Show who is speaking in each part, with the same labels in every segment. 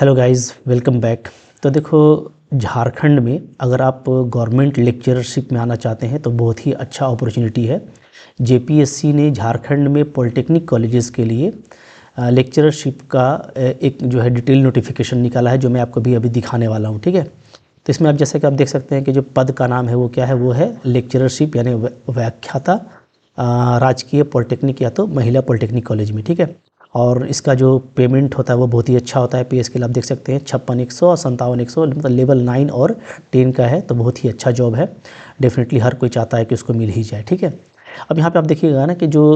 Speaker 1: Hello guys, welcome back. तो देखो, झारखंड में अगर आप गवर्नमेंट लेक्चरशिप में आना चाहते हैं तो बहुत ही अच्छा अपॉर्चुनिटी है। जेपीएससी ने झारखंड में पॉलिटेक्निक कॉलेजेस के लिए लेक्चरशिप का एक जो है डिटेल नोटिफिकेशन निकाला है, जो मैं आपको अभी दिखाने वाला हूँ। ठीक है, तो इसमें आप जैसे कि आप देख सकते हैं कि जो पद का नाम है वो क्या है, वो है लेक्चरशिप यानी व्याख्याता राजकीय पॉलिटेक्निक या तो महिला पॉलिटेक्निक कॉलेज में। ठीक है, और इसका जो पेमेंट होता है वो बहुत ही अच्छा होता है। पे स्केल आप देख सकते हैं 56,100 और 57,100, मतलब लेवल 9 और 10 का है, तो बहुत ही अच्छा जॉब है। डेफिनेटली हर कोई चाहता है कि उसको मिल ही जाए। ठीक है, अब यहाँ पे आप देखिएगा ना कि जो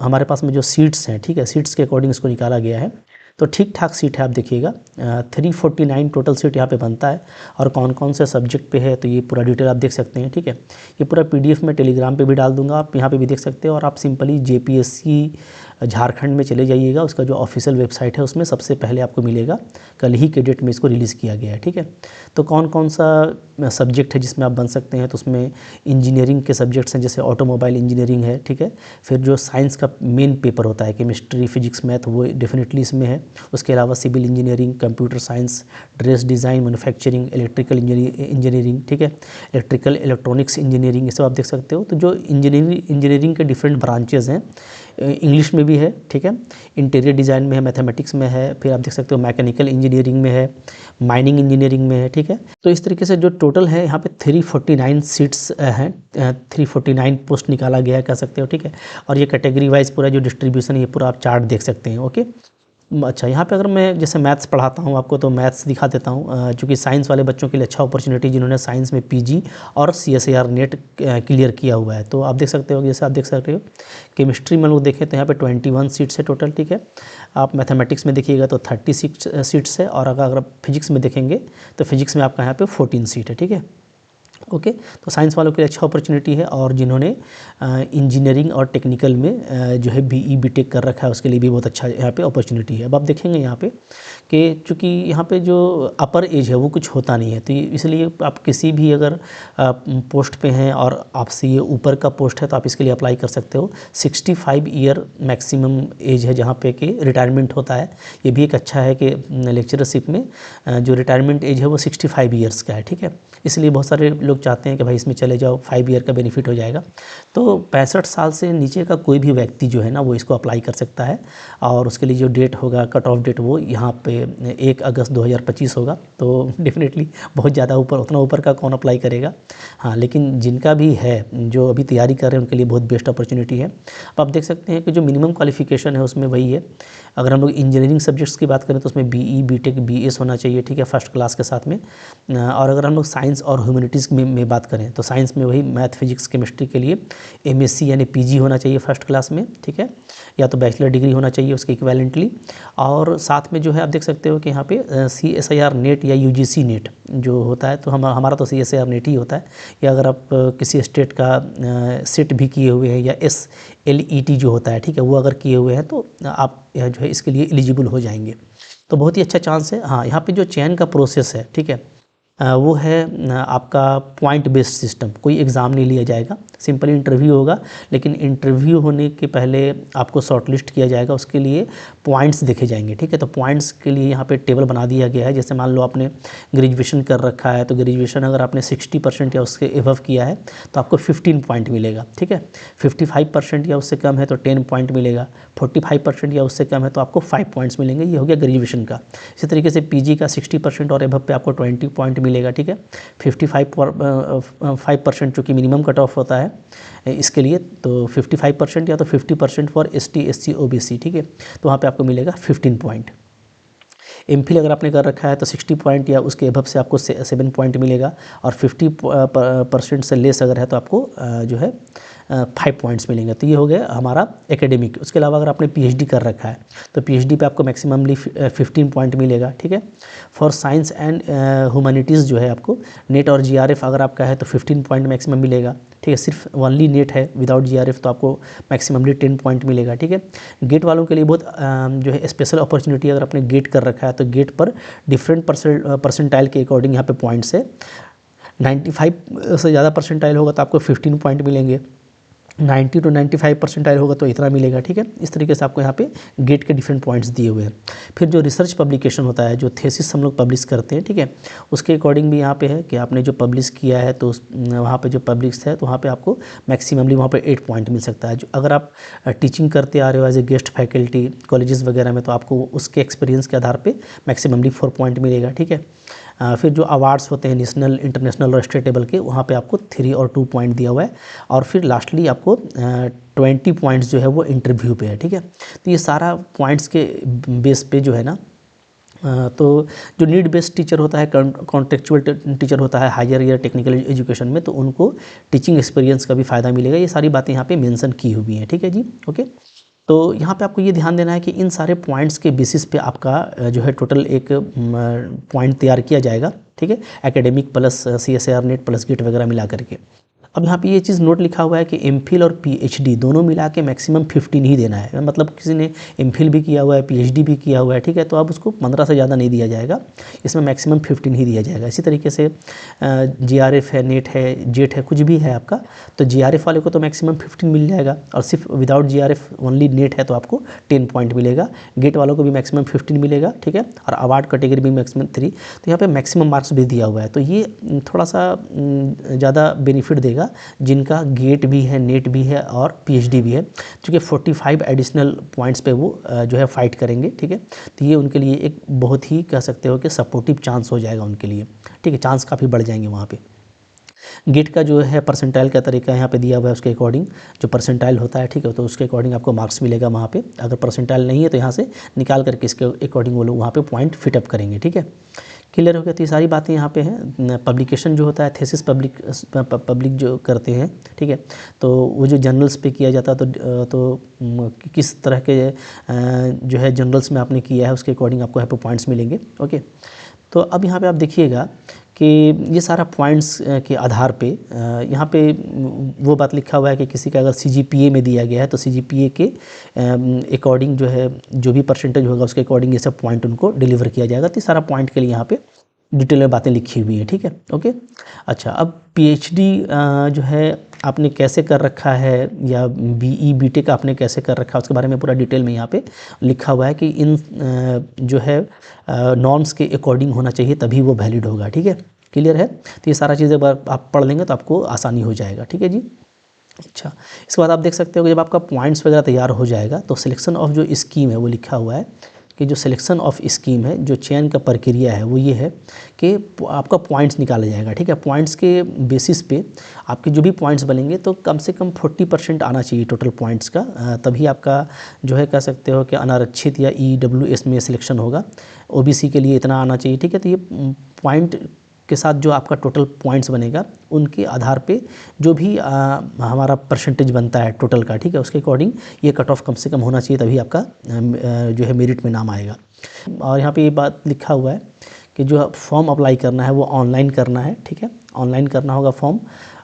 Speaker 1: हमारे पास में जो सीट्स हैं, ठीक है, सीट्स के अकॉर्डिंग इसको निकाला गया है, तो ठीक ठाक सीट है। आप देखिएगा 349 टोटल सीट यहाँ पे बनता है। और कौन कौन से सब्जेक्ट पे है तो ये पूरा डिटेल आप देख सकते हैं। ठीक है, ये पूरा पीडीएफ में टेलीग्राम पे भी डाल दूंगा, आप यहाँ पे भी देख सकते हैं। और आप सिंपली जेपीएससी झारखंड में चले जाइएगा, उसका जो ऑफिशियल वेबसाइट है उसमें सबसे पहले आपको मिलेगा। कल ही के डेट में इसको रिलीज़ किया गया है। ठीक है, तो कौन कौन सा सब्जेक्ट है जिसमें आप बन सकते हैं, तो उसमें इंजीनियरिंग के सब्जेक्ट्स हैं, जैसे ऑटोमोबाइल इंजीनियरिंग है। ठीक है, फिर जो साइंस का मेन पेपर होता है केमिस्ट्री, फिजिक्स, मैथ, वो डेफिनेटली इसमें है। उसके अलावा civil engineering, computer science, dress design, manufacturing, electrical engineering, ठीक है, इलेक्ट्रिकल इलेक्ट्रॉनिक्स इंजीनियरिंग, ये सब आप देख सकते हो। तो जो इंजीनियरिंग के डिफरेंट ब्रांचेज हैं, इंग्लिश में भी है। ठीक है, इंटीरियर डिज़ाइन में है, मैथमेटिक्स में है, फिर आप देख सकते हो मैकेनिकल इंजीनियरिंग में है, माइनिंग इंजीनियरिंग में है। ठीक है, तो इस तरीके से जो टोटल है यहाँ पे 349 सीट्स हैं, 349 पोस्ट निकाला गया है, कह सकते हो। ठीक है, और ये कैटेगरी वाइज पूरा जो डिस्ट्रीब्यूशन है, ये पूरा आप चार्ट देख सकते हैं। ओके, अच्छा, यहाँ पे अगर मैं जैसे मैथ्स पढ़ाता हूँ आपको, तो मैथ्स दिखा देता हूँ, चूँकि साइंस वाले बच्चों के लिए अच्छा अपॉर्चुनिटी, जिन्होंने साइंस में पीजी और सीएसईआर नेट क्लियर किया हुआ है। तो आप देख सकते हो, जैसे आप देख सकते हो केमिस्ट्री में लोग देखें तो यहाँ पे 21 सीट्स है टोटल। ठीक है, आप मैथमेटिक्स में देखिएगा तो 36 सीट्स है, और अगर आप फिजिक्स में देखेंगे तो फिजिक्स में आपका यहाँ पे 14 सीट है। ठीक है, ओके, तो साइंस वालों के लिए अच्छा अपॉर्चुनिटी है। और जिन्होंने इंजीनियरिंग और टेक्निकल में जो है बीई बीटेक कर रखा है, उसके लिए भी बहुत अच्छा यहाँ पे अपॉर्चुनिटी है। अब आप देखेंगे यहाँ पे कि चूँकि यहाँ पे जो अपर एज है वो कुछ होता नहीं है, तो इसलिए आप किसी भी अगर पोस्ट पे हैं और आपसे ये ऊपर का पोस्ट है तो आप इसके लिए अप्लाई कर सकते हो। 65 ईयर मैक्सिमम एज है जहाँ पे कि रिटायरमेंट होता है। ये भी एक अच्छा है कि लेक्चरशिप में जो रिटायरमेंट एज है वो 65 ईयर्स का है। ठीक है, इसलिए बहुत सारे लोग चाहते हैं कि भाई इसमें चले जाओ, 5 ईयर का बेनिफिट हो जाएगा। तो 65 साल से नीचे का कोई भी व्यक्ति जो है ना, वो इसको अप्लाई कर सकता है। और उसके लिए जो डेट होगा, कट ऑफ डेट, वो यहाँ पे 1 अगस्त 2025 होगा। तो डेफिनेटली बहुत ज़्यादा ऊपर, उतना ऊपर का कौन अप्लाई करेगा। हाँ, लेकिन जिनका भी है, जो अभी तैयारी कर रहे हैं, उनके लिए बहुत बेस्ट अपॉर्चुनिटी है। अब आप देख सकते हैं कि जो मिनिमम क्वालिफिकेशन है उसमें वही है। अगर हम लोग इंजीनियरिंग सब्जेक्ट्स की बात करें तो उसमें बीई बीटेक बीएस होना चाहिए। ठीक है, फर्स्ट क्लास के साथ में। और अगर हम लोग साइंस और ह्यूमैनिटीज़ में बात करें तो साइंस में वही मैथ, फिजिक्स, केमिस्ट्री के लिए एमएससी यानी पीजी होना चाहिए फर्स्ट क्लास में। ठीक है, या तो बैचलर डिग्री होना चाहिए उसके इक्विवेलेंटली। और साथ में जो है आप देख सकते हो कि यहाँ पे सीएसईआर नेट या यूजीसी नेट जो होता है, तो हमारा तो सीएसईआर नेट ही होता है। या अगर आप किसी स्टेट का सेट भी किए हुए हैं, या SLET जो होता है, ठीक है, वो अगर किए हुए हैं तो आप जो है इसके लिए एलिजिबल हो जाएंगे। तो बहुत ही अच्छा चांस है। हाँ, यहाँ पे जो चयन का प्रोसेस है, ठीक है, वो है आपका पॉइंट बेस्ड सिस्टम। कोई एग्ज़ाम नहीं लिया जाएगा, सिंपली इंटरव्यू होगा। लेकिन इंटरव्यू होने के पहले आपको शॉर्टलिस्ट किया जाएगा, उसके लिए पॉइंट्स देखे जाएंगे। ठीक है, तो पॉइंट्स के लिए यहाँ पे टेबल बना दिया गया है। जैसे मान लो आपने ग्रेजुएशन कर रखा है, तो ग्रेजुएशन अगर आपने 60% या उसके एबव किया है तो आपको 15 पॉइंट मिलेगा। ठीक है, 55% या उससे कम है तो 10 पॉइंट मिलेगा, 45% या उससे कम है तो आपको 5 पॉइंट्स मिलेंगे। ये हो गया ग्रेजुएशन का। इसी तरीके से पीजी का 60% और एबव पे आपको 20 पॉइंट मिलेगा। ठीक है, 55% चूँकि मिनिमम कट ऑफ होता है इसके लिए, तो 55% या तो 50% फॉर ST SC OBC। ठीक है, तो वहाँ पे आपको मिलेगा 15 पॉइंट। एमफिल अगर आपने कर रखा है तो 60 पॉइंट या उसके एबव से आपको 7 पॉइंट मिलेगा। और 50% से लेस अगर है तो आपको जो है 5 पॉइंट्स मिलेंगे। तो ये हो गया हमारा एकेडमिक। उसके अलावा अगर आपने PhD कर रखा है तो PhD पे आपको मैक्सिममली 15 पॉइंट मिलेगा। ठीक है, फॉर साइंस एंड ह्यूमैनिटीज़ जो है आपको नेट और GRF अगर आपका है तो 15 पॉइंट मैक्सिमम मिलेगा। ठीक है, सिर्फ ओनली नेट है विदाउट GRF तो आपको मैक्सिममली 10 पॉइंट मिलेगा। ठीक है, गेट वालों के लिए बहुत जो है स्पेशल अपॉर्चुनिटी, अगर आपने गेट कर रखा है तो गेट पर डिफरेंट परसेंटाइल के अकॉर्डिंग यहाँ पे पॉइंट्स है। 95 से ज़्यादा परसेंटाइल होगा तो आपको 15 पॉइंट मिलेंगे। 90 to 95 परसेंटाइल होगा तो इतना मिलेगा, ठीक है। इस तरीके से आपको यहाँ पे गेट के डिफरेंट पॉइंट्स दिए हुए हैं। फिर जो रिसर्च पब्लिकेशन होता है, जो थेसिस हम लोग पब्लिश करते हैं, ठीक है, उसके अकॉर्डिंग भी यहाँ पे है कि आपने जो पब्लिश किया है तो वहाँ पे जो पब्लिश है तो वहाँ पे आपको मैक्सिममली वहाँ पे 8 पॉइंट मिल सकता है। जो अगर आप टीचिंग करते आ रहे हो as a guest faculty colleges वगैरह में, तो आपको उसके एक्सपीरियंस के आधार पर मैक्सिममली 4 पॉइंट मिलेगा, ठीक है। फिर जो अवार्ड्स होते हैं नेशनल, इंटरनेशनल और स्टेट लेवल के, वहाँ पे आपको 3 और 2 पॉइंट दिया हुआ है। और फिर लास्टली आपको 20 पॉइंट्स जो है वो इंटरव्यू पे है, ठीक है। तो ये सारा पॉइंट्स के बेस पे जो है ना, तो जो नीड बेस्ड टीचर होता है, कॉन्टेक्चुअल टीचर होता है हायर या टेक्निकल एजुकेशन में, तो उनको टीचिंग एक्सपीरियंस का भी फ़ायदा मिलेगा। ये सारी बातें यहाँ पे मेंशन की हुई हैं, ठीक है जी, ओके। तो यहाँ पे आपको ये ध्यान देना है कि इन सारे पॉइंट्स के बेसिस पे आपका जो है टोटल एक पॉइंट तैयार किया जाएगा, ठीक है, academic plus CSIR NET plus GATE वगैरह मिला करके। अब यहाँ पे ये चीज़ नोट लिखा हुआ है कि एमफिल और PhD दोनों मिला के मैक्सिमम 15 ही देना है। मतलब किसी ने एमफिल भी किया हुआ है, PhD भी किया हुआ है, ठीक है, तो अब उसको 15 से ज़्यादा नहीं दिया जाएगा, इसमें मैक्सिमम 15 ही दिया जाएगा। इसी तरीके से GRF है, नेट है, जेट है, कुछ भी है आपका, तो GRF वाले को तो मैक्सिमम 15 मिल जाएगा, और सिर्फ विदाउट GRF ओनली नेट है तो आपको 10 पॉइंट मिलेगा। गेट वालों को भी मैक्सिमम 15 मिलेगा, ठीक है, और अवार्ड कैटेगरी भी मैक्सिमम 3। तो यहाँ पर मैक्सिमम मार्क्स भी दिया हुआ है, तो ये थोड़ा सा ज़्यादा बेनिफिट देगा जिनका गेट भी है, नेट भी है और PhD भी है, क्योंकि 45 एडिशनल पॉइंट्स पे वो जो है फाइट करेंगे, ठीक है। तो ये उनके लिए एक बहुत ही कह सकते हो कि सपोर्टिव चांस हो जाएगा उनके लिए, ठीक है, चांस काफ़ी बढ़ जाएंगे वहाँ पे। गेट का जो है परसेंटाइल का तरीका यहाँ पे दिया हुआ है, उसके अकॉर्डिंग जो परसेंटाइल होता है, ठीक है, तो उसके अकॉर्डिंग आपको मार्क्स मिलेगा वहाँ पे। अगर परसेंटाइल नहीं है तो यहाँ से निकाल करके इसके अकॉर्डिंग वो लोग वहाँ पे पॉइंट फिटअप करेंगे, ठीक है। क्लियर हो गया। तो ये सारी बातें यहाँ पे हैं। पब्लिकेशन जो होता है, थेसिस पब्लिक जो करते हैं, ठीक है, तो वो जो जर्नल्स पे किया जाता है, तो किस तरह के जो है जर्नल्स में आपने किया है उसके अकॉर्डिंग आपको यहाँ पे पॉइंट्स मिलेंगे, ओके। तो अब यहाँ पे आप देखिएगा कि ये सारा पॉइंट्स के आधार पे यहाँ पे वो बात लिखा हुआ है कि किसी का अगर CGPA में दिया गया है तो CGPA के अकॉर्डिंग जो है जो भी परसेंटेज होगा उसके अकॉर्डिंग ये सब पॉइंट उनको डिलीवर किया जाएगा। तो सारा पॉइंट के लिए यहाँ पे डिटेल में बातें लिखी हुई है, ठीक है, ओके। अच्छा, अब PhD जो है आपने कैसे कर रखा है या BE BTech आपने कैसे कर रखा है उसके बारे में पूरा डिटेल में यहाँ पे लिखा हुआ है कि इन जो है नॉर्म्स के अकॉर्डिंग होना चाहिए तभी वो वैलिड होगा, ठीक है, क्लियर है। तो ये सारा चीज़ें आप पढ़ लेंगे तो आपको आसानी हो जाएगा, ठीक है जी। अच्छा, इसके बाद आप देख सकते हो कि जब आपका पॉइंट्स वगैरह तैयार हो जाएगा तो सिलेक्शन ऑफ जो स्कीम है वो लिखा हुआ है कि जो सिलेक्शन ऑफ स्कीम है, जो चयन का प्रक्रिया है वो ये है कि आपका पॉइंट्स निकाला जाएगा, ठीक है। पॉइंट्स के बेसिस पे आपके जो भी पॉइंट्स बनेंगे तो कम से कम 40% आना चाहिए टोटल पॉइंट्स का, तभी आपका जो है कह सकते हो कि अनारक्षित या EWS में सिलेक्शन होगा। OBC के लिए इतना आना चाहिए, ठीक है। तो ये पॉइंट के साथ जो आपका टोटल पॉइंट्स बनेगा उनके आधार पे जो भी हमारा परसेंटेज बनता है टोटल का, ठीक है, उसके अकॉर्डिंग ये कट ऑफ कम से कम होना चाहिए तभी आपका जो है मेरिट में नाम आएगा। और यहाँ पे ये बात लिखा हुआ है कि जो फॉर्म अप्लाई करना है वो ऑनलाइन करना है, ठीक है, ऑनलाइन करना होगा फॉर्म।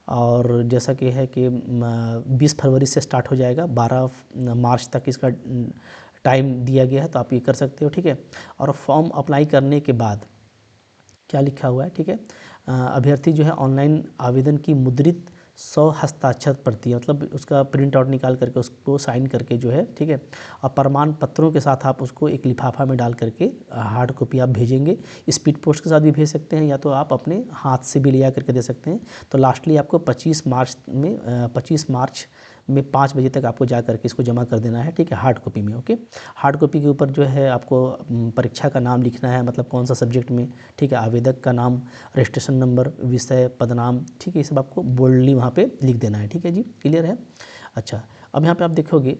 Speaker 1: और जैसा कि है कि 20 फरवरी से स्टार्ट हो जाएगा, 12 मार्च तक इसका टाइम दिया गया है, तो आप ये कर सकते हो, ठीक है। और फॉर्म अप्लाई करने के बाद क्या लिखा हुआ है, ठीक है, अभ्यर्थी जो है ऑनलाइन आवेदन की मुद्रित 100 हस्ताक्षर प्रति, मतलब उसका प्रिंट आउट निकाल करके उसको साइन करके जो है, ठीक है, और प्रमाण पत्रों के साथ आप उसको एक लिफाफा में डाल करके हार्ड कॉपी आप भेजेंगे। स्पीड पोस्ट के साथ भी भेज सकते हैं या तो आप अपने हाथ से भी ले करके दे सकते हैं। तो लास्टली आपको 25 मार्च में 5 बजे तक आपको जा करके इसको जमा कर देना है, ठीक है, हार्ड कॉपी में, ओके। हार्ड कॉपी के ऊपर जो है आपको परीक्षा का नाम लिखना है, मतलब कौन सा सब्जेक्ट में, ठीक है, आवेदक का नाम, रजिस्ट्रेशन नंबर, विषय, पदनाम, ठीक है, ये सब आपको बोल्डली वहाँ पे लिख देना है, ठीक है जी, क्लियर है। अच्छा, अब यहाँ पे आप देखोगे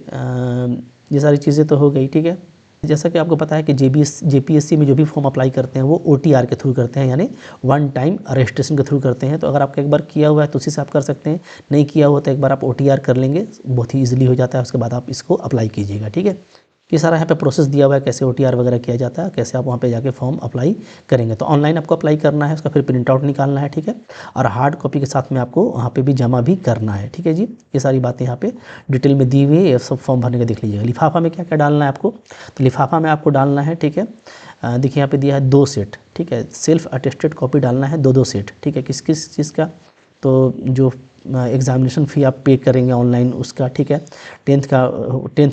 Speaker 1: ये सारी चीज़ें तो हो गई, ठीक है। जैसा कि आपको पता है कि JPSC में जो भी फॉर्म अप्लाई करते हैं वो OTR के थ्रू करते हैं, यानी वन टाइम रजिस्ट्रेशन के थ्रू करते हैं। तो अगर आपका एक बार किया हुआ है तो उसी से आप कर सकते हैं, नहीं किया हुआ तो एक बार आप OTR कर लेंगे, बहुत ही ईजिली हो जाता है, उसके बाद आप इसको अप्लाई कीजिएगा, ठीक है। ये सारा यहाँ पे प्रोसेस दिया हुआ है कैसे OTR वगैरह किया जाता है, कैसे आप वहाँ पे जाके फॉर्म अप्लाई करेंगे। तो ऑनलाइन आपको अप्लाई करना है, उसका फिर प्रिंट आउट निकालना है, ठीक है, और हार्ड कॉपी के साथ में आपको वहाँ पे भी जमा भी करना है, ठीक है जी। ये सारी बातें यहाँ पे डिटेल में दी हुई है, ये सब फॉर्म भरने का देख लीजिएगा। लिफाफा में क्या क्या डालना है आपको, तो लिफाफा में आपको डालना है, ठीक है, देखिए यहाँ पे दिया है 2 सेट, ठीक है, सेल्फ अटेस्टेड कॉपी डालना है 2-2 सेट, ठीक है, किस किस चीज़ का, तो जो एग्ज़ामिनेशन फ़ी आप पे करेंगे ऑनलाइन उसका, ठीक है। 10th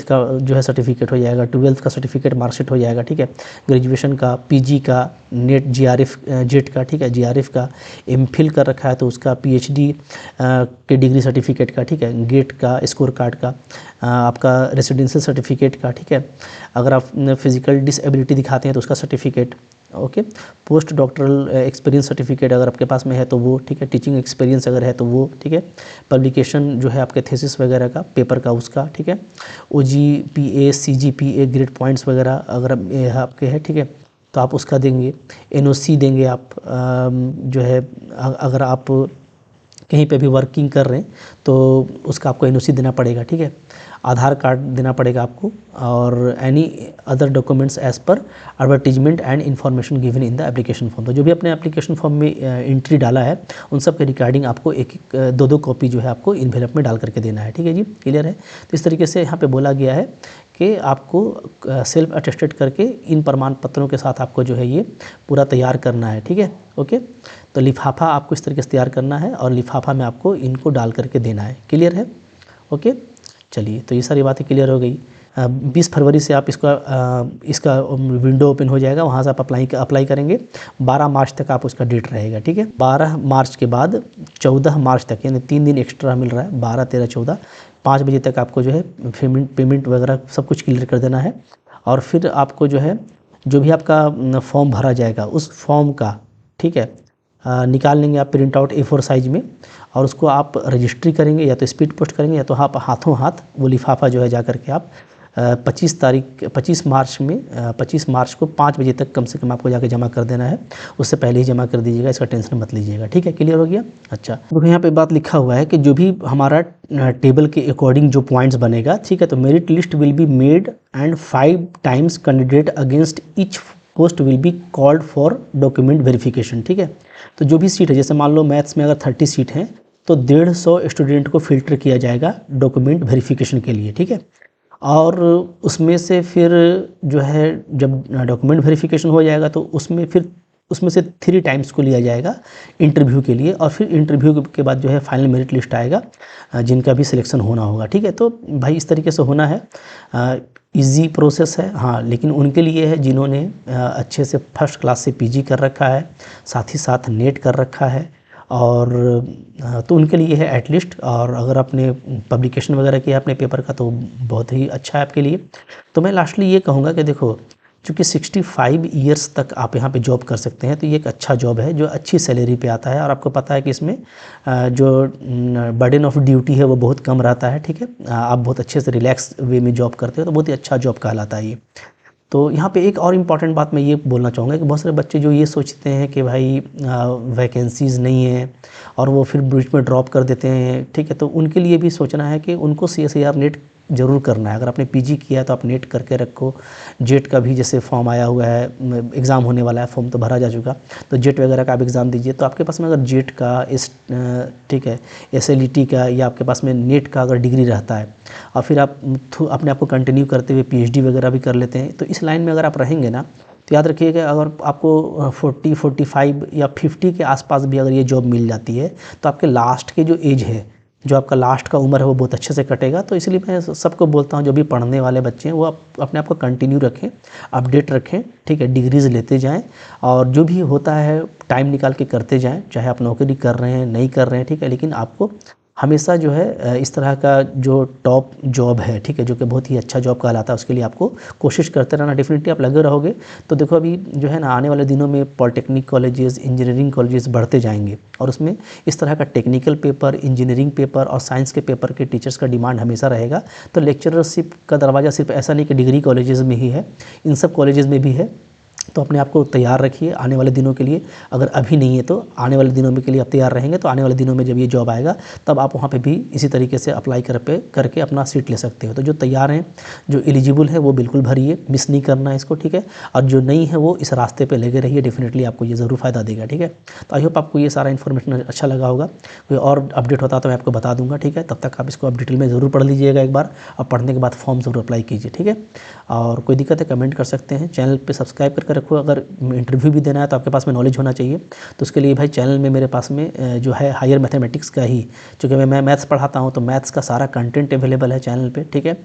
Speaker 1: का जो है सर्टिफिकेट हो जाएगा, 12th का सर्टिफिकेट मार्कशीट हो जाएगा, ठीक है। ग्रेजुएशन का, पीजी का, नेट जीआरएफ जेट का, ठीक है, जीआरएफ का, एमफिल कर रखा है तो उसका, पीएचडी के डिग्री सर्टिफिकेट का, ठीक है, गेट का, स्कोर कार्ड का, आपका रेसिडेंशियल सर्टिफिकेट का, ठीक है। अगर आप फिजिकल डिसेबिलिटी दिखाते हैं तो उसका certificate, okay. Post doctoral experience certificate अगर आपके पास में है तो वो, ठीक है। टीचिंग एक्सपीरियंस अगर है तो वो, ठीक है। पब्लिकेशन जो है आपके थीसिस वगैरह का, पेपर का उसका, ठीक है। ओजीपीए, सीजीपीए, ग्रेड पॉइंट्स वगैरह अगर आपके है, ठीक है, तो आप उसका देंगे। एनओसी देंगे आप, जो है अगर आप कहीं पे भी वर्किंग कर रहे हैं तो उसका आपको एनओसी देना पड़ेगा, ठीक है। आधार कार्ड देना पड़ेगा आपको, और any other documents as per advertisement and information given in the application form. तो जो भी अपने एप्लीकेशन फॉर्म में एंट्री डाला है उन सब के रिगार्डिंग आपको एक दो कॉपी जो है आपको इन्वेलप में डाल करके देना है, ठीक है जी, क्लियर है। तो इस तरीके से यहाँ पे बोला गया है कि आपको सेल्फ अटेस्टेड करके इन प्रमाण पत्रों के साथ आपको जो है ये पूरा तैयार करना है, ठीक है, ओके। तो लिफाफा आपको इस तरीके से तैयार करना है और लिफाफा में आपको इनको डाल करके देना है, क्लियर है, ओके। चलिए, तो ये सारी बातें क्लियर हो गई। 20 फरवरी से आप इसका विंडो ओपन हो जाएगा, वहाँ से आप अप्लाई करेंगे। 12 मार्च तक आप उसका डेट रहेगा, ठीक है। 12 मार्च के बाद 14 मार्च तक, यानी 3 दिन एक्स्ट्रा मिल रहा है, 12, 13, 14, 5 बजे तक आपको जो है पेमेंट वगैरह सब कुछ क्लियर कर देना है। और फिर आपको जो है जो भी आपका फॉर्म भरा जाएगा उस फॉर्म का, ठीक है, निकाल लेंगे आप प्रिंट आउट A4 साइज़ में, और उसको आप रजिस्ट्री करेंगे, या तो स्पीड पोस्ट करेंगे, या तो आप हाथों हाथ वो लिफाफा जो है जा करके आप 25 मार्च को 5 बजे तक कम से कम आपको जाके जमा कर देना है। उससे पहले ही जमा कर दीजिएगा, इसका टेंशन मत लीजिएगा, ठीक है, क्लियर हो गया। अच्छा, देखो यहाँ पे बात लिखा हुआ है कि जो भी हमारा टेबल के अकॉर्डिंग जो पॉइंट्स बनेगा, ठीक है, तो merit list will be made and 5 times candidate against each post will be called for document verification, ठीक है। तो जो भी सीट है, जैसे मान लो मैथ्स में अगर 30 सीट हैं तो 150 स्टूडेंट को फिल्टर किया जाएगा डॉक्यूमेंट वेरिफिकेशन के लिए, ठीक है। और उसमें से फिर जो है जब डॉक्यूमेंट वेरिफिकेशन हो जाएगा तो उसमें से 3 टाइम्स को लिया जाएगा इंटरव्यू के लिए, और फिर इंटरव्यू के बाद जो है फाइनल मेरिट लिस्ट आएगा जिनका भी सिलेक्शन होना होगा, ठीक है। तो भाई इस तरीके से होना है, इजी प्रोसेस है, हाँ, लेकिन उनके लिए है जिन्होंने अच्छे से फर्स्ट क्लास से पीजी कर रखा है, साथ ही साथ नेट कर रखा है, और तो उनके लिए है एटलीस्ट। और अगर आपने पब्लिकेशन वगैरह किया अपने पेपर का तो बहुत ही अच्छा है आपके लिए। तो मैं लास्टली ये कहूँगा कि देखो, चूँकि 65 ईयर्स तक आप यहाँ पे जॉब कर सकते हैं, तो ये एक अच्छा जॉब है जो अच्छी सैलरी पे आता है, और आपको पता है कि इसमें जो बर्डन ऑफ ड्यूटी है वो बहुत कम रहता है, ठीक है। आप बहुत अच्छे से रिलैक्स वे में जॉब करते हो, तो बहुत ही अच्छा जॉब कहलाता है ये। तो यहाँ पे एक और इम्पॉर्टेंट बात मैं ये बोलना चाहूँगा कि बहुत सारे बच्चे जो ये सोचते हैं कि भाई वैकेंसीज़ नहीं है और वो फिर बीच में ड्रॉप कर देते हैं, ठीक है। तो उनके लिए भी सोचना है कि उनको CSIR नेट ज़रूर करना है। अगर आपने पीजी किया है तो आप नेट करके रखो। जेट का भी जैसे फॉर्म आया हुआ है, एग्ज़ाम होने वाला है, फॉर्म तो भरा जा चुका, तो जेट वगैरह का आप एग्ज़ाम दीजिए। तो आपके पास में अगर जेट का ठीक है, SLET का, या आपके पास में नेट का अगर डिग्री रहता है, और फिर आप अपने आप को कंटिन्यू करते हुए PhD वगैरह भी कर लेते हैं, तो इस लाइन में अगर आप रहेंगे ना, तो याद रखिएगा अगर आपको 40, 45 या 50 के आसपास भी अगर ये जॉब मिल जाती है तो आपके लास्ट के जो एज है, जो आपका लास्ट का उम्र है, वो बहुत अच्छे से कटेगा। तो इसलिए मैं सबको बोलता हूँ जो भी पढ़ने वाले बच्चे हैं वो अपने आप को कंटिन्यू रखें, अपडेट रखें, ठीक है, डिग्रीज़ लेते जाएं, और जो भी होता है टाइम निकाल के करते जाएं, चाहे आप नौकरी कर रहे हैं नहीं कर रहे हैं, ठीक है, लेकिन आपको हमेशा जो है इस तरह का जो टॉप जॉब है, ठीक है, जो कि बहुत ही अच्छा जॉब कहलाता है, उसके लिए आपको कोशिश करते रहना। डेफिनेटली आप लगे रहोगे तो देखो अभी जो है ना, आने वाले दिनों में पॉलिटेक्निक कॉलेजेस, इंजीनियरिंग कॉलेजेस बढ़ते जाएंगे, और उसमें इस तरह का टेक्निकल पेपर, इंजीनियरिंग पेपर और साइंस के पेपर के टीचर्स का डिमांड हमेशा रहेगा। तो लेक्चरशिप का दरवाज़ा सिर्फ ऐसा नहीं कि डिग्री कॉलेजेस में ही है, इन सब कॉलेजेस में भी है। तो अपने आप को तैयार रखिए आने वाले दिनों के लिए। अगर अभी नहीं है तो आने वाले दिनों में के लिए आप तैयार रहेंगे, तो आने वाले दिनों में जब ये जॉब आएगा तब आप वहाँ पे भी इसी तरीके से अप्लाई करके अपना सीट ले सकते हो। तो जो तैयार हैं, जो एलिजिबल है, वो बिल्कुल भरिए, मिस नहीं करना है इसको, ठीक है। और जो नहीं है वो इस रास्ते पर लगे रहिए, डेफिनेटली आपको ये ज़रूर फ़ायदा देगा, ठीक है। तो आई होप आपको ये सारा इन्फॉर्मेशन अच्छा लगा होगा। कोई और अपडेट होता तो मैं आपको बता दूँगा, ठीक है। तब तक आप इसको आप डिटेल में ज़रूर पढ़ लीजिएगा एक बार, और पढ़ने के बाद फॉर्म ज़रूर अप्लाई कीजिए, ठीक है। और कोई दिक्कत है कमेंट कर सकते हैं, चैनल पर सब्सक्राइब करके पे रखो। अगर इंटरव्यू भी देना है तो आपके पास में नॉलेज होना चाहिए। तो उसके लिए भाई चैनल में मेरे पास में जो है हायर मैथमेटिक्स का ही, चूँकि मैं मैथ्स पढ़ाता हूँ तो मैथ्स का सारा कंटेंट अवेलेबल है चैनल पे, ठीक है।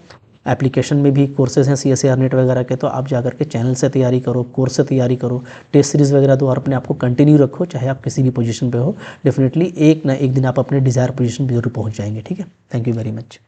Speaker 1: एप्लीकेशन में भी कोर्सेज हैं CSIR नेट वगैरह के, तो आप जाकर के चैनल से तैयारी करो, कोर्स से तैयारी करो, टेस्ट सीरीज़ वगैरह दो और अपने आप को कंटिन्यू रखो, चाहे आप किसी भी पोजीशन पे हो। डेफिनेटली एक ना एक दिन आप अपने डिज़ायर पोजीशन पे जरूर पहुंच जाएंगे, ठीक है। Thank you very much.